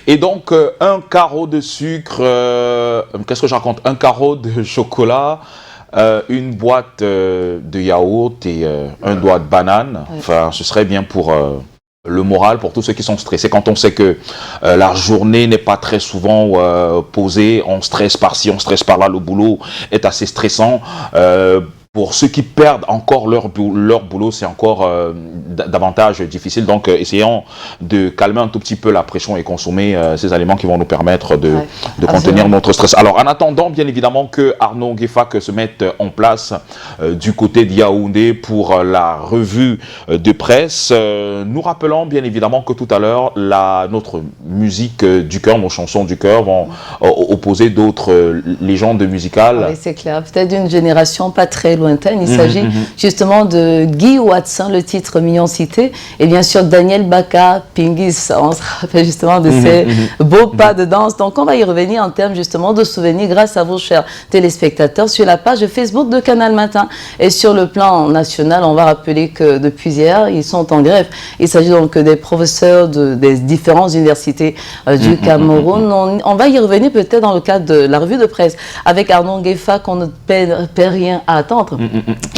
Et donc, un carreau de sucre, qu'est-ce que je raconte? Un carreau de chocolat, une boîte de yaourt et un doigt de banane. Enfin, ce serait bien pour le moral, pour tous ceux qui sont stressés. Quand on sait que la journée n'est pas très souvent posée, on stresse par-ci, on stresse par-là, le boulot est assez stressant. Pour ceux qui perdent encore leur boulot, c'est encore davantage difficile. Donc, essayons de calmer un tout petit peu la pression et consommer ces aliments qui vont nous permettre de contenir notre stress. Alors, en attendant, bien évidemment, que Arnaud Nguéfak se mette en place du côté de Yaoundé pour la revue de presse, nous rappelons bien évidemment que tout à l'heure, notre musique du cœur, nos chansons du cœur vont opposer d'autres légendes musicales. Oui, c'est clair. Peut-être d'une génération pas très lointaine. Il s'agit justement de Guy Watson, le titre Million Cité, et bien sûr Daniel Baka, Pingis. On se rappelle justement de ces beaux pas de danse. Donc on va y revenir en termes justement de souvenirs grâce à vos chers téléspectateurs sur la page Facebook de Canal Matin. Et sur le plan national, on va rappeler que depuis hier, ils sont en grève. Il s'agit donc des professeurs des différentes universités du Cameroun. On va y revenir peut-être dans le cadre de la revue de presse avec Arnaud Nguéfak, qu'on ne perd rien à attendre.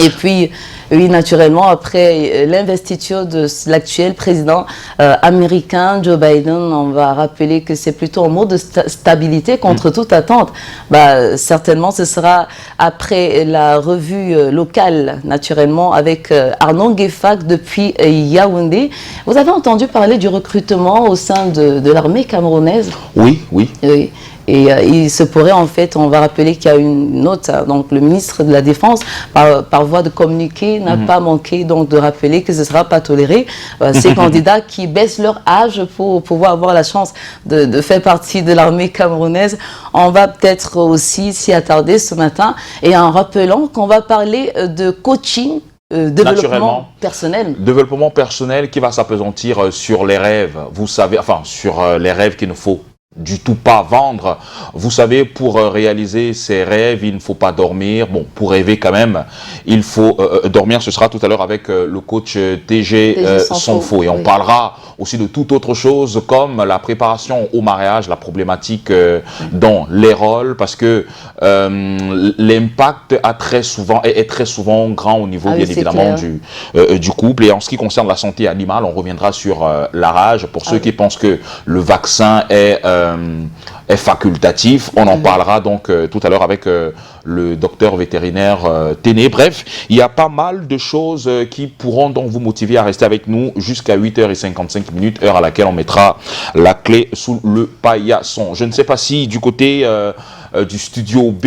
Et puis, oui, naturellement, après l'investiture de l'actuel président américain, Joe Biden, on va rappeler que c'est plutôt un mot de stabilité contre toute attente. Certainement, ce sera après la revue locale, naturellement, avec Arnaud Nguéfak depuis Yaoundé. Vous avez entendu parler du recrutement au sein de l'armée camerounaise? Oui, oui. Oui. Et il se pourrait, en fait, on va rappeler qu'il y a une note, donc le ministre de la Défense, par voie de communiqué, n'a pas manqué donc de rappeler que ce ne sera pas toléré. Ces candidats qui baissent leur âge pour pouvoir avoir la chance de faire partie de l'armée camerounaise. On va peut-être aussi s'y attarder ce matin, et en rappelant qu'on va parler de coaching, développement personnel. Développement personnel qui va s'appesantir sur les rêves, vous savez, enfin sur les rêves qu'il nous faut du tout pas vendre. Vous savez, pour réaliser ses rêves, il ne faut pas dormir. Bon, pour rêver quand même, il faut dormir. Ce sera tout à l'heure avec le coach TG Sonfo. Et on parlera aussi de toute autre chose comme la préparation au mariage, la problématique dans les rôles, parce que l'impact est très souvent grand au niveau, bien évidemment, du couple. Et en ce qui concerne la santé animale, on reviendra sur la rage. Pour ceux qui pensent que le vaccin est facultatif. On en parlera donc tout à l'heure avec le docteur vétérinaire Téné. Bref, il y a pas mal de choses qui pourront donc vous motiver à rester avec nous jusqu'à 8h55, heure à laquelle on mettra la clé sous le paillasson. Je ne sais pas si du côté du studio B,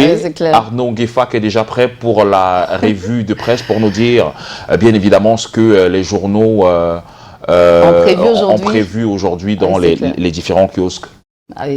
Arnaud Nguéfak est déjà prêt pour la revue de presse pour nous dire bien évidemment ce que les journaux ont prévu aujourd'hui dans les différents kiosques.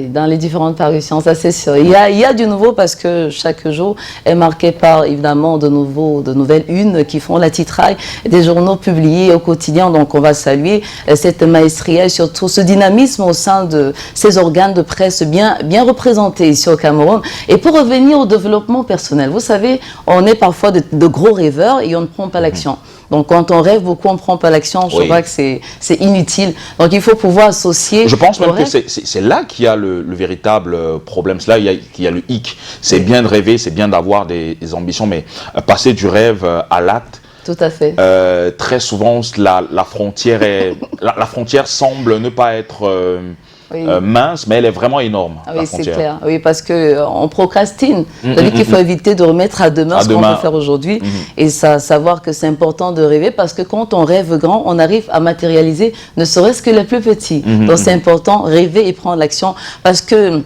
Dans les différentes parutions, ça c'est sûr. Il y a du nouveau parce que chaque jour est marqué par évidemment de nouvelles unes qui font la titraille des journaux publiés au quotidien. Donc on va saluer cette maestria et surtout ce dynamisme au sein de ces organes de presse bien représentés ici au Cameroun. Et pour revenir au développement personnel, vous savez, on est parfois de gros rêveurs et on ne prend pas l'action. Donc, quand on rêve beaucoup, on ne prend pas l'action. Je crois que c'est inutile. Donc, il faut pouvoir associer. Je pense même que c'est là qu'il y a le véritable problème. C'est là qu'il y a le hic. C'est bien de rêver, c'est bien d'avoir des ambitions, mais passer du rêve à l'acte. Tout à fait. Très souvent, la frontière semble ne pas être mince, mais elle est vraiment énorme. Oui, c'est clair. Oui, parce qu'on procrastine. C'est-à-dire qu'il faut éviter de remettre à demain ce qu'on peut faire aujourd'hui et savoir que c'est important de rêver parce que quand on rêve grand, on arrive à matérialiser ne serait-ce que le plus petit. Donc c'est important, rêver et prendre l'action parce que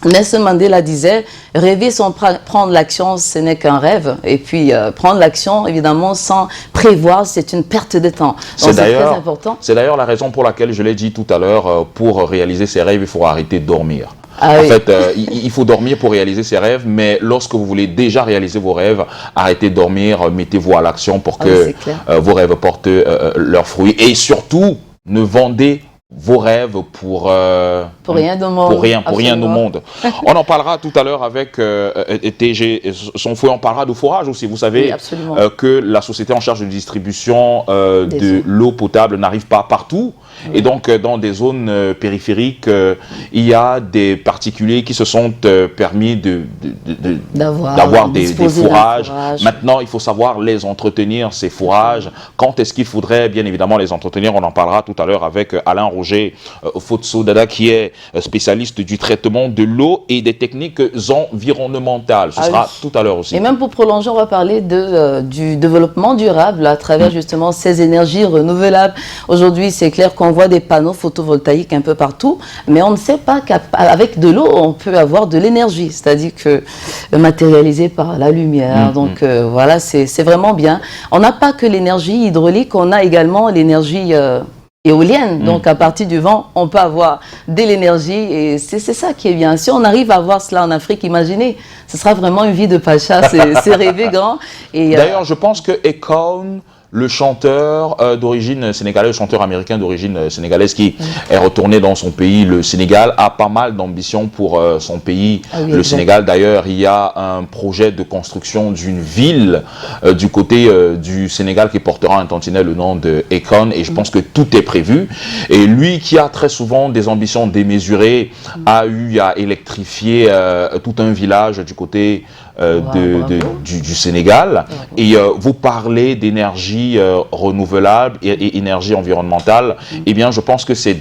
Nelson Mandela disait, rêver sans prendre l'action, ce n'est qu'un rêve. Et puis, prendre l'action, évidemment, sans prévoir, c'est une perte de temps. Donc, c'est très important. C'est d'ailleurs la raison pour laquelle, je l'ai dit tout à l'heure, pour réaliser ses rêves, il faut arrêter de dormir. En fait, il faut dormir pour réaliser ses rêves, mais lorsque vous voulez déjà réaliser vos rêves, arrêtez de dormir, mettez-vous à l'action pour que vos rêves portent leurs fruits. Et surtout, ne vendez vos rêves pour rien au monde. Pour rien au monde. On en parlera tout à l'heure avec TG Sonfo. On parlera de forage aussi. Vous savez que la société en charge de distribution de l'eau potable n'arrive pas partout. Et donc, dans des zones périphériques, il y a des particuliers qui se sont permis d'avoir des fourrages. Maintenant, il faut savoir les entretenir, ces fourrages. Quand est-ce qu'il faudrait, bien évidemment, les entretenir? On en parlera tout à l'heure avec Alain Roger Fotso-Dada, qui est spécialiste du traitement de l'eau et des techniques environnementales. Ce sera tout à l'heure aussi. Et même pour prolonger, on va parler du développement durable à travers justement ces énergies renouvelables. Aujourd'hui, c'est clair qu'on voit des panneaux photovoltaïques un peu partout, mais on ne sait pas qu'avec de l'eau, on peut avoir de l'énergie, c'est-à-dire que matérialisée par la lumière. Donc voilà, c'est vraiment bien. On n'a pas que l'énergie hydraulique, on a également l'énergie éolienne. Donc à partir du vent, on peut avoir de l'énergie et c'est ça qui est bien. Si on arrive à avoir cela en Afrique, imaginez, ce sera vraiment une vie de pacha, c'est rêver grand. D'ailleurs, je pense que Akon, le chanteur d'origine sénégalaise, le chanteur américain d'origine sénégalaise qui est retourné dans son pays, le Sénégal, a pas mal d'ambition pour son pays, le Sénégal. D'ailleurs, il y a un projet de construction d'une ville du côté du Sénégal qui portera un tantinet le nom de Akon, et je pense que tout est prévu. Et lui, qui a très souvent des ambitions démesurées, a eu à électrifier tout un village du côté du Sénégal. Et vous parlez d'énergie renouvelable et énergie environnementale, eh bien je pense que c'est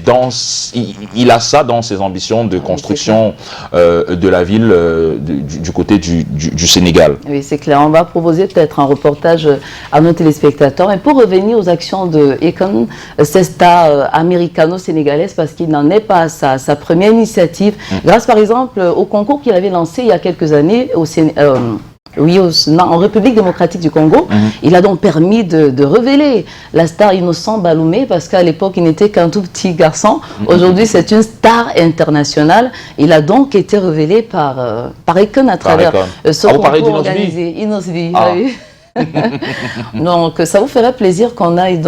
il a ça dans ses ambitions de construction de la ville du côté du Sénégal. Oui, c'est clair. On va proposer peut-être un reportage à nos téléspectateurs. Et pour revenir aux actions de Akon, cette star américano-sénégalaise, parce qu'il n'en est pas à sa première initiative, grâce par exemple au concours qu'il avait lancé il y a quelques années en République démocratique du Congo. Il a donc permis de révéler la star Innocent Baloumé, parce qu'à l'époque, il n'était qu'un tout petit garçon. Aujourd'hui, c'est une star internationale. Il a donc été révélé par Akon à travers ce concours organisé. Inosvi. Donc, ça vous ferait plaisir qu'on aille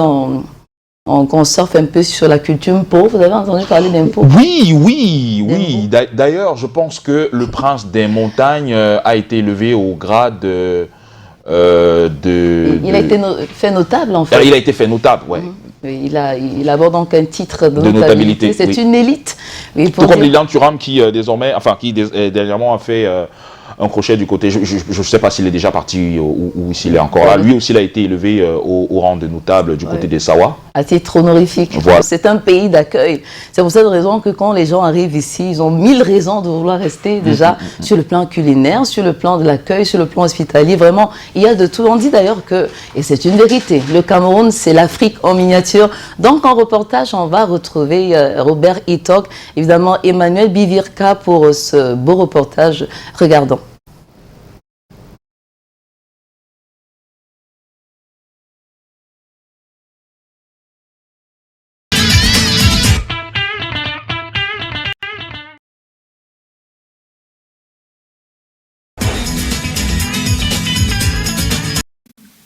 qu'on surfe un peu sur la culture Mpo. Vous avez entendu parler d'Mpo? Oui. D'ailleurs, je pense que le prince des montagnes a été élevé au grade il a été fait notable, en fait. Il a été fait notable, oui. Il aborde donc un titre de notabilité. C'est une élite. Tout comme Lilian Thuram qui dernièrement a fait un crochet du côté, je ne sais pas s'il est déjà parti ou s'il est encore là. Lui aussi, il a été élevé au rang de notable du côté des Sawa. À titre honorifique. Voilà. C'est un pays d'accueil. C'est pour cette raison que quand les gens arrivent ici, ils ont 1000 raisons de vouloir rester déjà sur le plan culinaire, sur le plan de l'accueil, sur le plan hospitalier. Vraiment, il y a de tout. On dit d'ailleurs que, et c'est une vérité, le Cameroun, c'est l'Afrique en miniature. Donc en reportage, on va retrouver Robert Itok, évidemment Emmanuel Bivirka pour ce beau reportage. Regardons.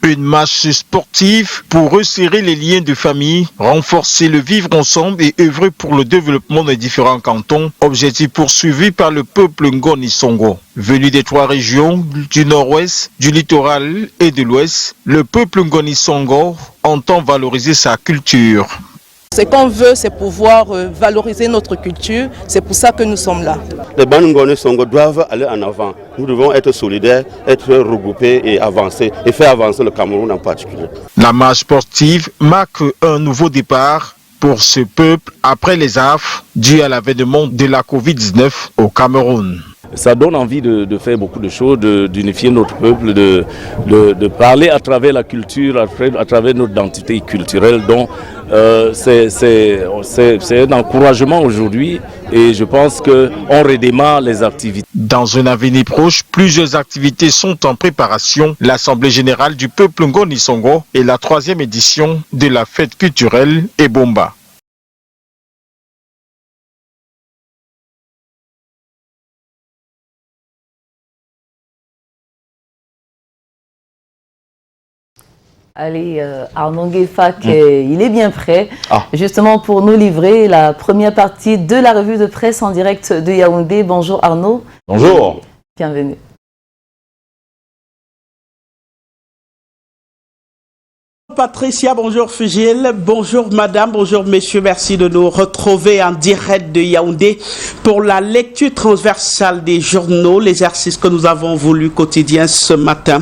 Une marche sportive pour resserrer les liens de famille, renforcer le vivre ensemble et œuvrer pour le développement des différents cantons. Objectif poursuivi par le peuple Ngoni Songo. Venu des 3 régions, du nord-ouest, du littoral et de l'ouest, le peuple Ngoni Songo entend valoriser sa culture. Ce qu'on veut, c'est pouvoir valoriser notre culture. C'est pour ça que nous sommes là. Les Banu Ngoni Songo doivent aller en avant. Nous devons être solidaires, être regroupés et avancer, et faire avancer le Cameroun en particulier. La marche sportive marque un nouveau départ pour ce peuple après les affres dus à l'avènement de la Covid-19 au Cameroun. Ça donne envie de faire beaucoup de choses, d'unifier notre peuple, de parler à travers la culture, à travers notre identité culturelle. Donc c'est un encouragement aujourd'hui et je pense qu'on redémarre les activités. Dans un avenir proche, plusieurs activités sont en préparation. L'Assemblée générale du peuple Ngoni Songo et la 3e édition de la fête culturelle Ebomba. Allez, Arnaud Guéfac, il est bien prêt, justement pour nous livrer la première partie de la revue de presse en direct de Yaoundé. Bonjour Arnaud. Bonjour. Bienvenue. Patricia, bonjour Fugile, bonjour madame, bonjour messieurs, merci de nous retrouver en direct de Yaoundé pour la lecture transversale des journaux, l'exercice que nous avons voulu quotidien ce matin.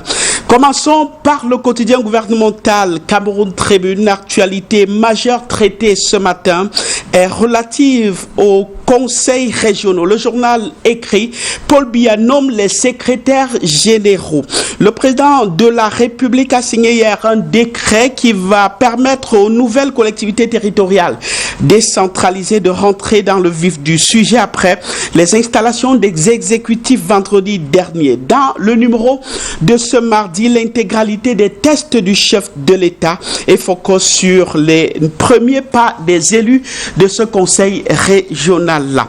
Commençons par le quotidien gouvernemental Cameroun Tribune. Actualité majeure traitée ce matin est relative aux conseils régionaux. Le journal écrit Paul Biya nomme les secrétaires généraux. Le président de la République a signé hier un décret qui va permettre aux nouvelles collectivités territoriales décentralisées de rentrer dans le vif du sujet après les installations des exécutifs vendredi dernier. Dans le numéro de ce mardi, l'intégralité des tests du chef de l'État est focus sur les premiers pas des élus de ce conseil régional-là.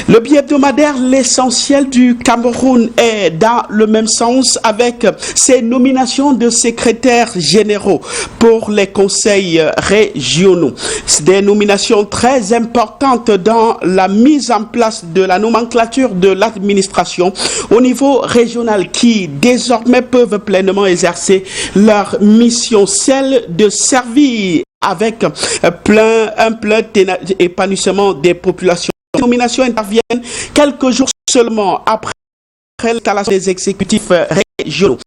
Le bi-hebdomadaire L'Essentiel du Cameroun est dans le même sens avec ces nominations de secrétaires généraux pour les conseils régionaux. C'est des nominations très importantes dans la mise en place de la nomenclature de l'administration au niveau régional qui désormais peuvent pleinement exercer leur mission, celle de servir avec un plein épanouissement des populations. Les nominations interviennent quelques jours seulement après l'installation des exécutifs régionaux.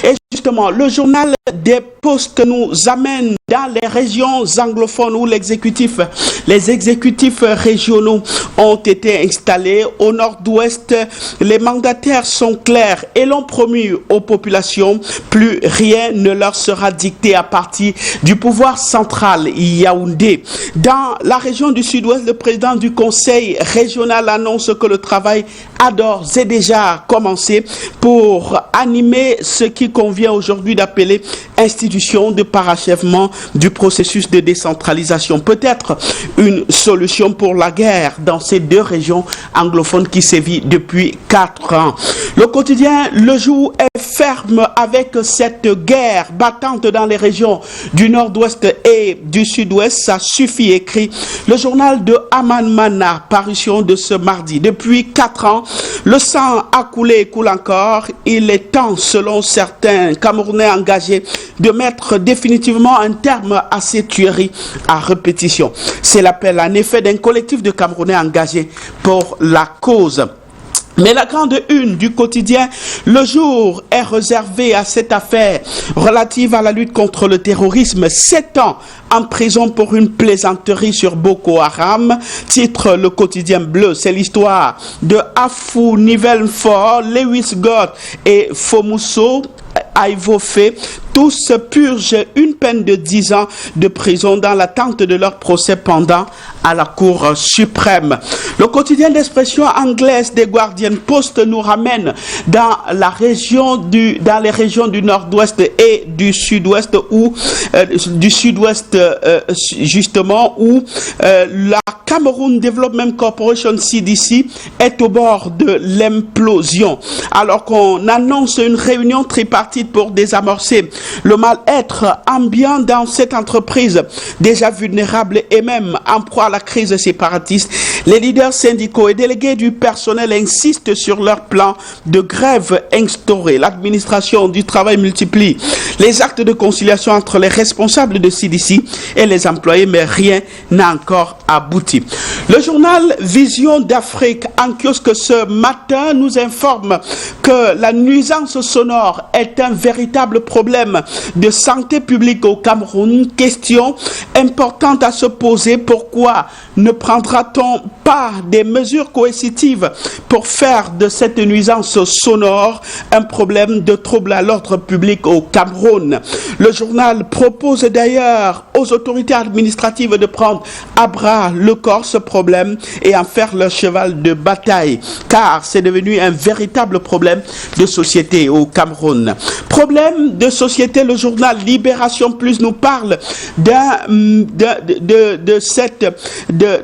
Et justement, le journal des postes nous amène dans les régions anglophones où les exécutifs régionaux ont été installés. Au nord-ouest, les mandataires sont clairs et l'ont promu aux populations. Plus rien ne leur sera dicté à partir du pouvoir central Yaoundé. Dans la région du sud-ouest, le président du conseil régional annonce que le travail a d'ores et déjà commencé pour animer ce qui convient aujourd'hui d'appeler institution de parachèvement du processus de décentralisation. Peut-être une solution pour la guerre dans ces deux régions anglophones qui sévit depuis 4 ans. Le quotidien Le Jour est ferme avec cette guerre battante dans les régions du nord-ouest et du sud-ouest. Ça suffit, écrit le journal de Aman Mana, parution de ce mardi. Depuis 4 ans, le sang a coulé et coule encore. Il est temps, selon certains Camerounais engagés, de mettre définitivement un terme à ces tueries à répétition. C'est l'appel en effet d'un collectif de Camerounais engagés pour la cause. Mais la grande une du quotidien Le Jour est réservée à cette affaire relative à la lutte contre le terrorisme. 7 ans en prison pour une plaisanterie sur Boko Haram. Titre le quotidien bleu. C'est l'histoire de Afou Nivelfort, Lewis God et Fomuso Aivofé. Tous purgent une peine de 10 ans de prison dans l'attente de leur procès pendant à la Cour suprême. Le quotidien d'expression anglaise des Guardian Post nous ramène dans les régions du nord-ouest et du sud-ouest où justement où la Cameroun Development Corporation CDC est au bord de l'implosion. Alors qu'on annonce une réunion tripartite pour désamorcer le mal-être ambiant dans cette entreprise déjà vulnérable et même en proie à la crise séparatiste, les leaders syndicaux et délégués du personnel insistent sur leur plan de grève instauré. L'administration du travail multiplie les actes de conciliation entre les responsables de CDC et les employés, mais rien n'a encore abouti. Le journal Vision d'Afrique en kiosque ce matin nous informe que la nuisance sonore est un véritable problème de santé publique au Cameroun. Question importante à se poser: pourquoi ne prendra-t-on pas des mesures coercitives pour faire de cette nuisance sonore un problème de trouble à l'ordre public au Cameroun? Le journal propose d'ailleurs aux autorités administratives de prendre à bras le corps ce problème et en faire leur cheval de bataille, car c'est devenu un véritable problème de société au Cameroun. Problème de société, le journal Libération Plus nous parle de cette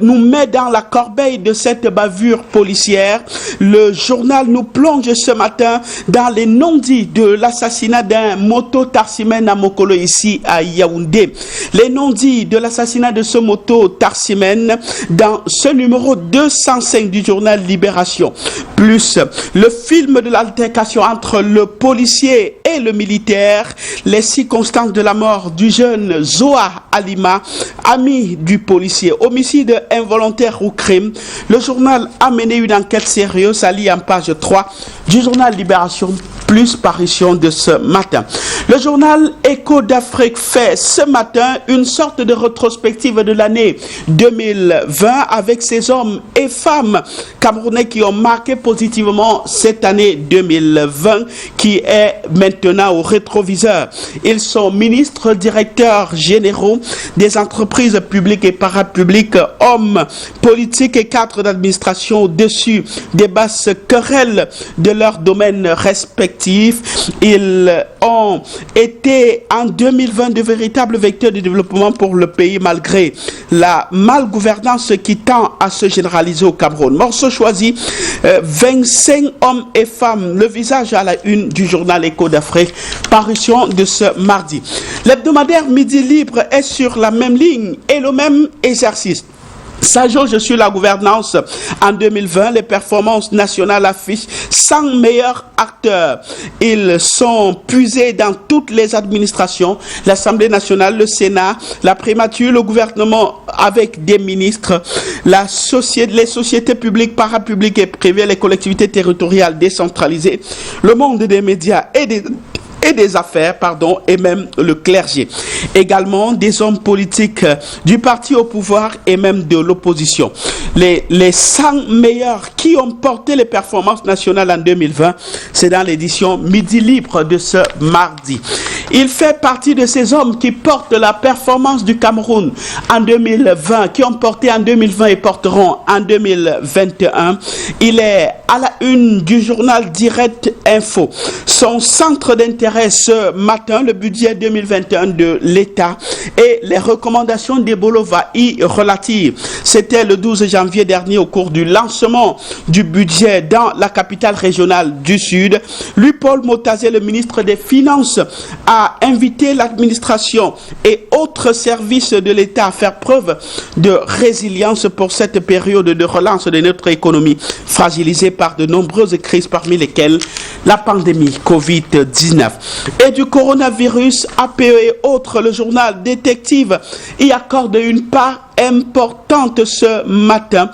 nous met dans la corbeille de cette bavure policière. Le journal nous plonge ce matin dans les non-dits de l'assassinat d'un moto-tarsimène à Mokolo, ici à Yaoundé. Les non-dits de l'assassinat de ce moto-tarsimène dans ce numéro 205 du journal Libération. Plus le film de l'altercation entre le policier et le militaire, les circonstances de la mort du jeune Zoa Alima, ami du policier, homicide involontaire ou crime. Le journal a mené une enquête sérieuse, à lire en page 3 du journal Libération, plus parution de ce matin. Le journal Écho d'Afrique fait ce matin une sorte de rétrospective de l'année 2020 avec ces hommes et femmes camerounais qui ont marqué positivement cette année 2020 qui est maintenant au rétroviseur. Ils sont ministres, directeurs généraux des entreprises publiques et parapubliques, hommes politiques et cadres d'administration au-dessus des basses querelles de leurs domaines respectifs. Ils ont été en 2020 de véritables vecteurs de développement pour le pays malgré la malgouvernance qui tend à se généraliser au Cameroun. Morceau choisi, 25 hommes et femmes, le visage à la une du journal Écho d'Afrique, parution de ce mardi. L'hebdomadaire Midi Libre est sur la même ligne et le même exercice. Ça jauge sur la gouvernance en 2020, les performances nationales affichent 100 meilleurs acteurs. Ils sont puisés dans toutes les administrations, l'Assemblée nationale, le Sénat, la primature, le gouvernement avec des ministres, les sociétés publiques, parapubliques et privées, les collectivités territoriales décentralisées, le monde des médias et des affaires, et même le clergé. Également des hommes politiques du parti au pouvoir et même de l'opposition. Les 100 meilleurs qui ont porté les performances nationales en 2020, c'est dans l'édition Midi Libre de ce mardi. Il fait partie de ces hommes qui portent la performance du Cameroun en 2020, qui ont porté en 2020 et porteront en 2021. Il est à la une du journal Direct Info. Son centre d'intérêt ce matin, le budget 2021 de l'État et les recommandations d'Ebolo va y relative. C'était le 12 janvier dernier au cours du lancement du budget dans la capitale régionale du Sud. Lui-Paul Motazé, le ministre des Finances, a invité l'administration et autres services de l'État à faire preuve de résilience pour cette période de relance de notre économie fragilisée par de nombreuses crises, parmi lesquelles la pandémie Covid-19 et du coronavirus. APE et autres, le journal Détective y accorde une part importante ce matin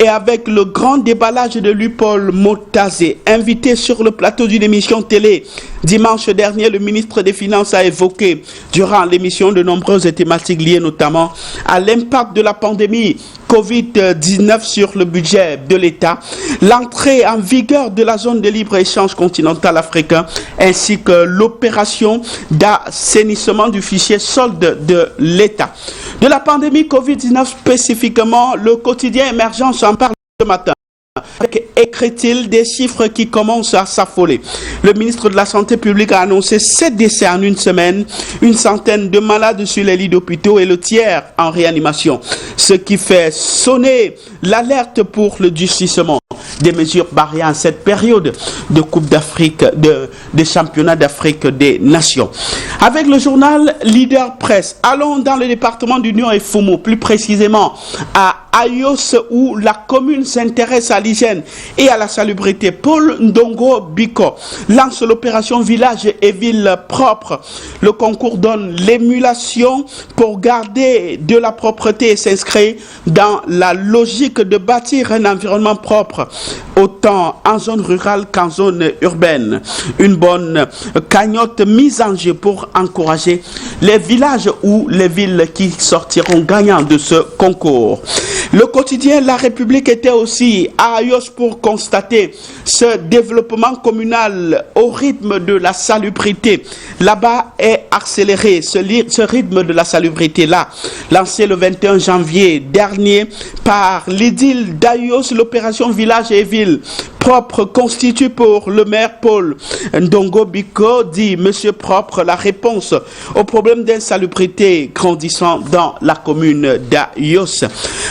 et avec le grand déballage de Lui-Paul Motazé, invité sur le plateau d'une émission télé dimanche dernier. Le ministre des Finances a évoqué durant l'émission de nombreuses thématiques liées notamment à l'impact de la pandémie Covid-19 sur le budget de l'État, l'entrée en vigueur de la zone de libre-échange continental africain ainsi que l'opération d'assainissement du fichier solde de l'État. De la pandémie Covid-19 spécifiquement, le quotidien Émergence en parle ce matin. Écrit-il des chiffres qui commencent à s'affoler. Le ministre de la Santé publique a annoncé 7 décès en une semaine, une centaine de malades sur les lits d'hôpitaux et le tiers en réanimation, ce qui fait sonner l'alerte pour le durcissement des mesures barrières en cette période de Coupe d'Afrique, de championnat d'Afrique des Nations. Avec le journal Leader Presse, allons dans le département d'Union et Fumo, plus précisément à Ayos, où la commune s'intéresse à l'hygiène et à la salubrité. Paul Ndongo Biko lance l'opération Village et Ville propre. Le concours donne l'émulation pour garder de la propreté et s'inscrit dans la logique de bâtir un environnement propre, autant en zone rurale qu'en zone urbaine. Une bonne cagnotte mise en jeu pour encourager les villages ou les villes qui sortiront gagnants de ce concours. Le quotidien La République était aussi à Ayos pour constater ce développement communal au rythme de la salubrité. Là-bas est accéléré ce rythme de la salubrité-là, lancé le 21 janvier dernier par l'édile d'Ayos, l'opération Village et Ville propre constitue pour le maire Paul Ndongo Biko, dit Monsieur Propre, la réponse au problème d'insalubrité grandissant dans la commune d'Ayos.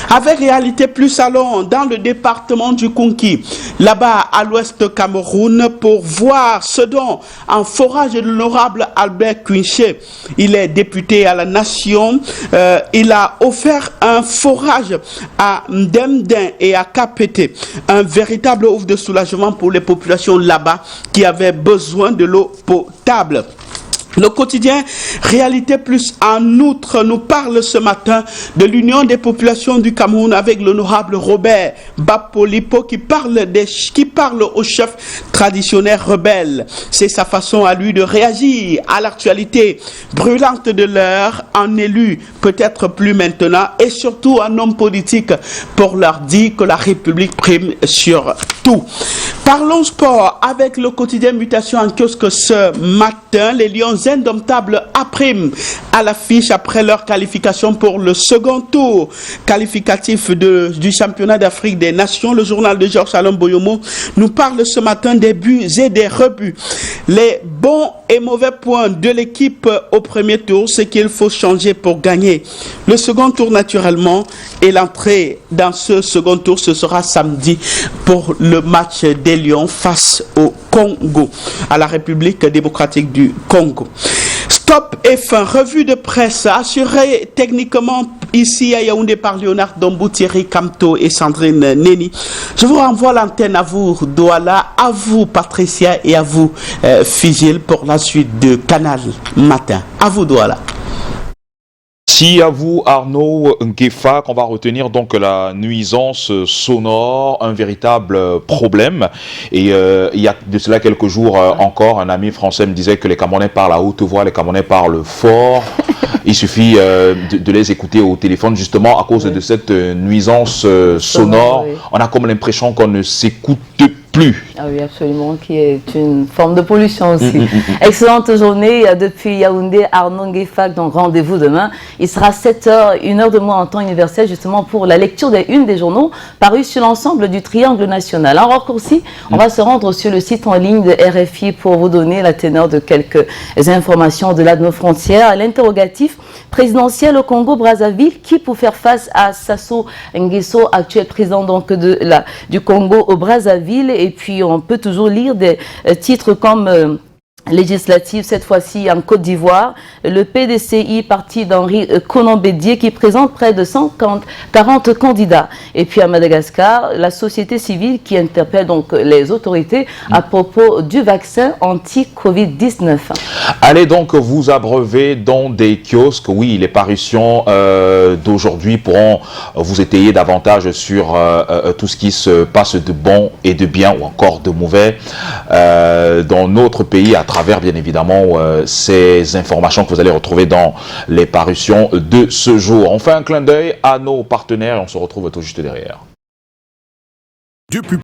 Avec réalité plus allons dans le département du Konki, là-bas à l'ouest Cameroun, pour voir ce dont en forage de l'honorable Albert Quinché, il est député à la nation, il a offert un forage à Ndemden et à Kapete, un véritable ouf de soulagement pour les populations là-bas qui avaient besoin de l'eau potable. Le quotidien Réalité Plus, en outre, nous parle ce matin de l'Union des populations du Cameroun avec l'honorable Robert Bapolipo qui parle aux chefs traditionnels rebelles. C'est sa façon à lui de réagir à l'actualité brûlante de l'heure, en élu peut-être plus maintenant et surtout un homme politique pour leur dire que la République prime sur tout. Parlons sport avec le quotidien Mutation en kiosque ce matin. Les Lions indomptables priment à l'affiche après leur qualification pour le second tour qualificatif du championnat d'Afrique des Nations. Le journal de Georges Salom Boyomo nous parle ce matin des buts et des rebuts. Les bons et mauvais points de l'équipe au premier tour, ce qu'il faut changer pour gagner le second tour naturellement, et l'entrée dans ce second tour, ce sera samedi pour le match des Lions face au Congo, à la République démocratique du Congo. Stop et fin, revue de presse assurée techniquement ici à Yaoundé par Léonard Dombou, Thierry Camto et Sandrine Neni. Je vous renvoie l'antenne à vous, Douala, à vous, Patricia, et à vous, Figil, pour la suite de Canal Matin. À vous, Douala. Merci à vous, Arnaud Ngefa, qu'on va retenir donc la nuisance sonore, un véritable problème. Et il y a de cela quelques jours encore, un ami français me disait que les Camerounais parlent à haute voix, les Camerounais parlent fort. Il suffit de les écouter au téléphone justement à cause de cette nuisance sonore. Oui. On a comme l'impression qu'on ne s'écoute plus. Ah oui, absolument, qui est une forme de pollution aussi. Excellente journée depuis Yaoundé, Arnaud Ngefa, donc rendez-vous demain. Il sera 7h, 1h de moins en temps universel, justement pour la lecture des unes des journaux parus sur l'ensemble du triangle national. En raccourci, on va se rendre sur le site en ligne de RFI pour vous donner la teneur de quelques informations au-delà de nos frontières. L'interrogatif présidentiel au Congo-Brazzaville, qui pour faire face à Sassou Nguesso, actuel président donc du Congo au Brazzaville. Et puis on peut toujours lire des titres comme législative, cette fois-ci en Côte d'Ivoire, le PDCI, parti d'Henri Konan Bédié, qui présente près de 140 candidats. Et puis à Madagascar, la société civile qui interpelle donc les autorités à propos du vaccin anti-Covid-19. Allez donc vous abreuver dans des kiosques. Oui, les parutions d'aujourd'hui pourront vous étayer davantage sur tout ce qui se passe de bon et de bien ou encore de mauvais dans notre pays à travers bien évidemment ces informations que vous allez retrouver dans les parutions de ce jour. On fait un clin d'œil à nos partenaires et on se retrouve tout juste derrière.